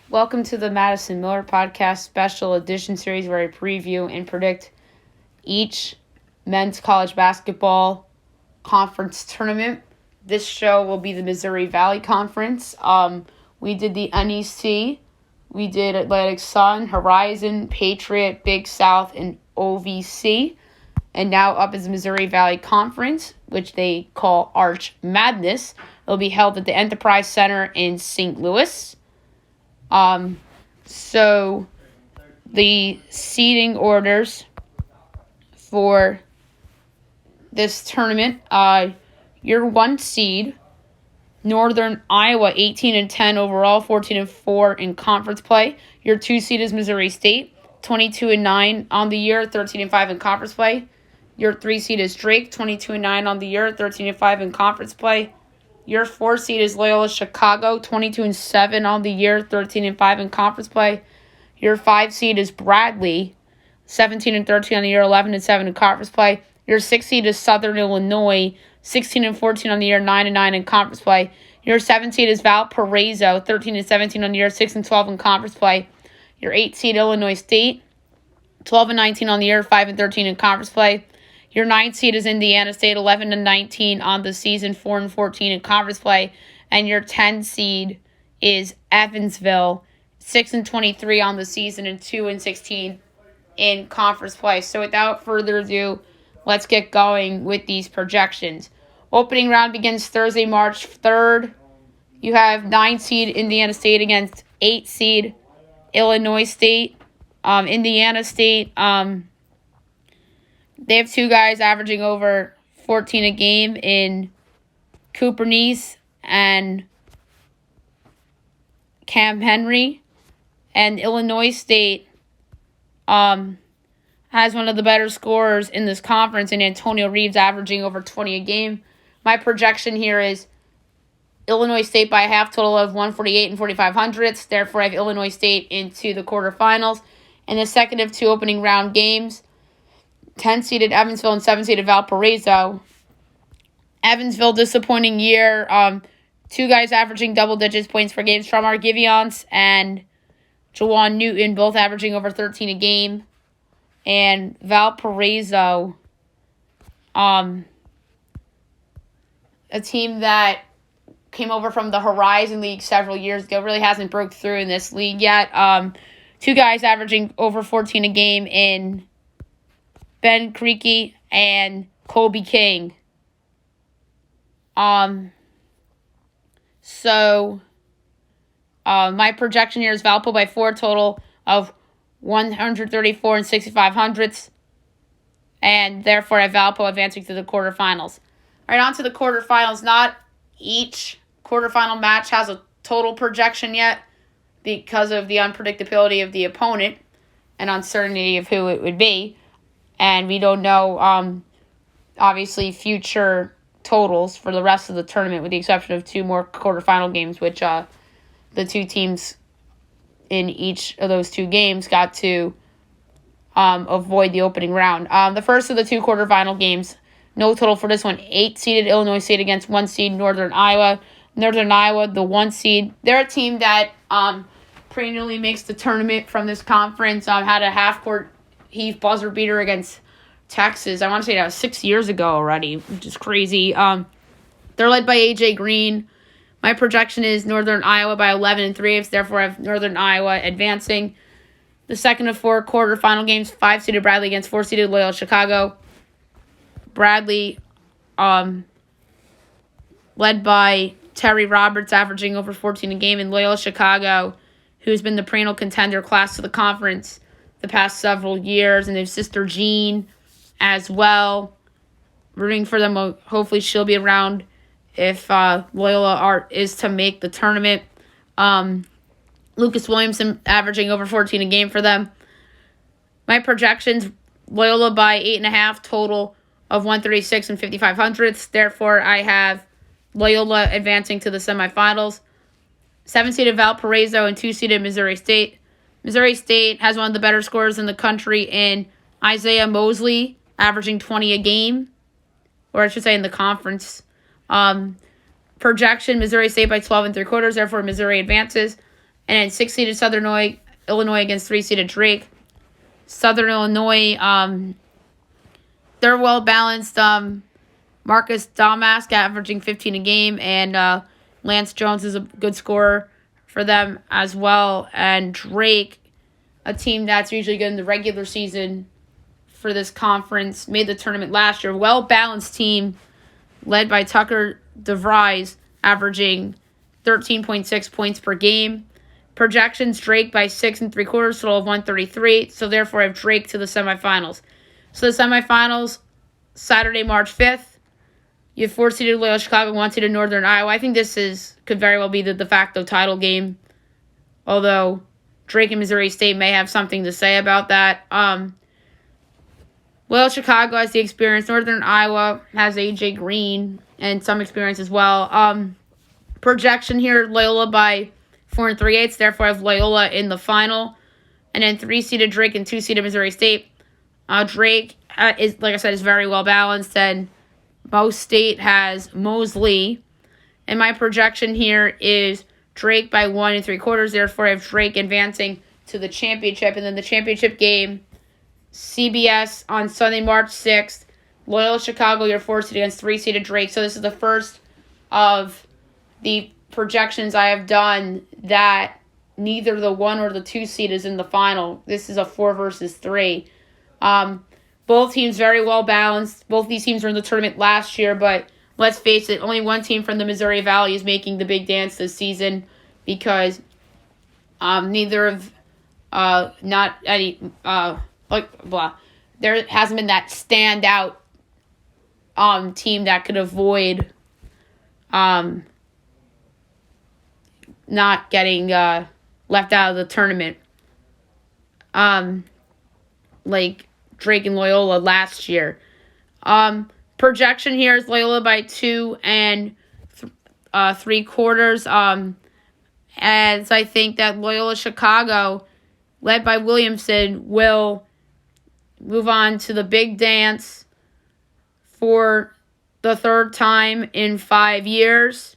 Welcome to the Madison Miller Podcast Special Edition Series where I preview and predict each men's college basketball conference tournament. This show will be the Missouri Valley Conference. We did the NEC, we did Atlantic Sun, Horizon, Patriot, Big South, and OVC. And now up is the Missouri Valley Conference, which they call Arch Madness. It'll be held at the Enterprise Center in St. Louis. So the seeding orders for this tournament, your 1 seed, Northern Iowa, 18-10 overall, 14-4 in conference play. Your 2 seed is Missouri State, 22-9 on the year, 13-5 in conference play. Your 3 seed is Drake, 22-9 on the year, 13-5 in conference play. Your 4 seed is Loyola Chicago, 22-7 on the year, 13-5 in conference play. Your 5 seed is Bradley, 17-13 on the year, 11-7 in conference play. Your 6 seed is Southern Illinois, 16-14 on the year, 9-9 in conference play. Your 7 seed is Valparaiso, 13-17 on the year, 6-12 in conference play. Your 8 seed Illinois State, 12-19 on the year, 5-13 in conference play. Your 9 seed is Indiana State, 11-19 on the season, 4-14 in conference play. And your 10 seed is Evansville, 6-23 on the season and 2-16 in conference play. So without further ado, let's get going with these projections. Opening round begins Thursday, March 3rd. You have 9 seed Indiana State against 8 seed Illinois State. Indiana State, they have 2 guys averaging over 14 a game in Cooper Neese and Cam Henry. And Illinois State has one of the better scorers in this conference in Antonio Reeves averaging over 20 a game. My projection here is Illinois State by a half, total of 148 and 45 hundredths. Therefore, I have Illinois State into the quarterfinals. In the second of 2 opening round games, 10-seeded Evansville and 7-seeded Valparaiso. Evansville, disappointing year. 2 guys averaging double digits points per game. Stromar Givions and Jawan Newton, both averaging over 13 a game. And Valparaiso, a team that came over from the Horizon League several years ago, really hasn't broke through in this league yet. 2 guys averaging over 14 a game in Ben Creaky and Kobe King. My projection here is Valpo by 4, total of 134 and 65 hundredths. And therefore, I have Valpo advancing to the quarterfinals. All right, on to the quarterfinals. Not each quarterfinal match has a total projection yet because of the unpredictability of the opponent and uncertainty of who it would be. And we don't know, obviously, future totals for the rest of the tournament, with the exception of 2 more quarterfinal games, which the 2 teams in each of those 2 games got to avoid the opening round. The first of the 2 quarterfinal games, no total for this one. 8-seeded Illinois State against 1 seed Northern Iowa. Northern Iowa, the 1 seed. They're a team that perennially makes the tournament from this conference. Had a half-court heave buzzer beater against Texas. I want to say that was 6 years ago already, which is crazy. They're led by A.J. Green. My projection is Northern Iowa by 11 3/8. Therefore, I have Northern Iowa advancing. The second of 4 quarterfinal games, 5-seeded Bradley against 4-seeded Loyola Chicago. Bradley, led by Terry Roberts, averaging over 14 a game, in Loyola Chicago, who's been the perennial contender class to the conference the past several years, and his sister Jean as well. Rooting for them. Hopefully she'll be around if Loyola is to make the tournament. Lucas Williamson averaging over 14 a game for them. My projections, Loyola by 8.5, total of 136 and 55 hundredths. Therefore, I have Loyola advancing to the semifinals. 7-seeded Valparaiso and 2-seeded Missouri State. Missouri State has one of the better scorers in the country in Isaiah Mosley, averaging 20 a game, or I should say in the conference. Projection, Missouri State by 12 3/4, therefore Missouri advances. And then 6-seeded Southern Illinois against 3-seeded Drake. Southern Illinois, they're well balanced. Marcus Damask averaging 15 a game, and Lance Jones is a good scorer for them as well. And Drake, a team that's usually good in the regular season for this conference, made the tournament last year. Well-balanced team led by Tucker DeVries, averaging 13.6 points per game. Projections, Drake by 6 3/4, total of 133. So therefore, I have Drake to the semifinals. So the semifinals, Saturday, March 5th. You have 4-seeded Loyola Chicago, 1-seeded Northern Iowa. I think this could very well be the de facto title game. Although Drake and Missouri State may have something to say about that. Loyola Chicago has the experience. Northern Iowa has A.J. Green and some experience as well. Projection here, Loyola by 4 3/8. Therefore, I have Loyola in the final. And then 3-seeded Drake and 2-seeded Missouri State. Drake, is, like I said, is very well balanced. And Most State has Mosley. And my projection here is Drake by 1 3/4. Therefore, I have Drake advancing to the championship. And then the championship game, CBS on Sunday, March 6th. Loyola Chicago, your 4-seed against 3-seeded Drake. So this is the first of the projections I have done that neither the 1 or the 2 seed is in the final. This is a 4 versus 3. Both teams very well balanced. Both these teams were in the tournament last year, but let's face it, only one team from the Missouri Valley is making the big dance this season because neither of not any there hasn't been that standout team that could avoid not getting left out of the tournament. Like Drake and Loyola last year. Projection here is Loyola by 2 3/4. As I think that Loyola Chicago, led by Williamson, will move on to the big dance for the third time in 5 years.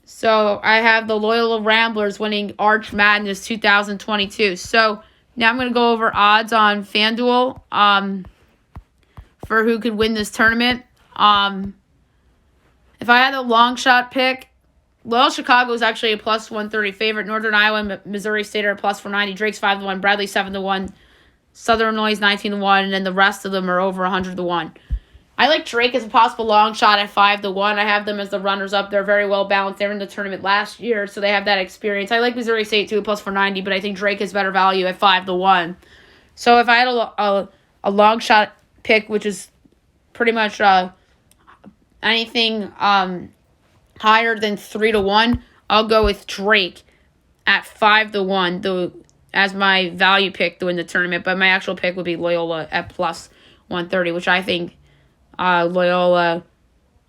So I have the Loyola Ramblers winning Arch Madness 2022. So now I'm going to go over odds on FanDuel for who could win this tournament. If I had a long shot pick, Loyola Chicago is actually a plus 130 favorite. Northern Iowa and Missouri State are a plus 490. Drake's 5-1. Bradley 7-1. Southern Illinois is 19-1. And then the rest of them are over 100-1. I like Drake as a possible long shot at 5-1. I have them as the runners up. They're very well balanced. They were in the tournament last year, so they have that experience. I like Missouri State too, plus 490, but I think Drake is better value at 5-1. So if I had a long shot pick, which is pretty much anything higher than 3-1, I'll go with Drake at 5-1 as my value pick to win the tournament. But my actual pick would be Loyola at plus 130, which I think Loyola,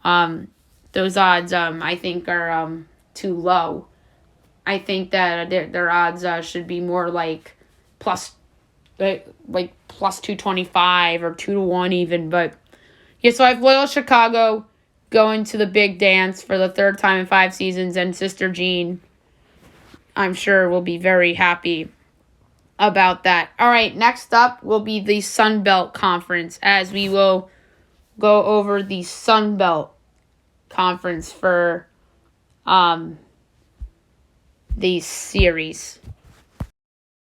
those odds I think are too low. I think that their odds should be more like plus 225 or 2-1 even. But yeah, so I have Loyola Chicago going to the big dance for the third time in 5 seasons, and Sister Jean, I'm sure, will be very happy about that. All right, next up will be the Sun Belt Conference, as we will go over the Sun Belt Conference for the series.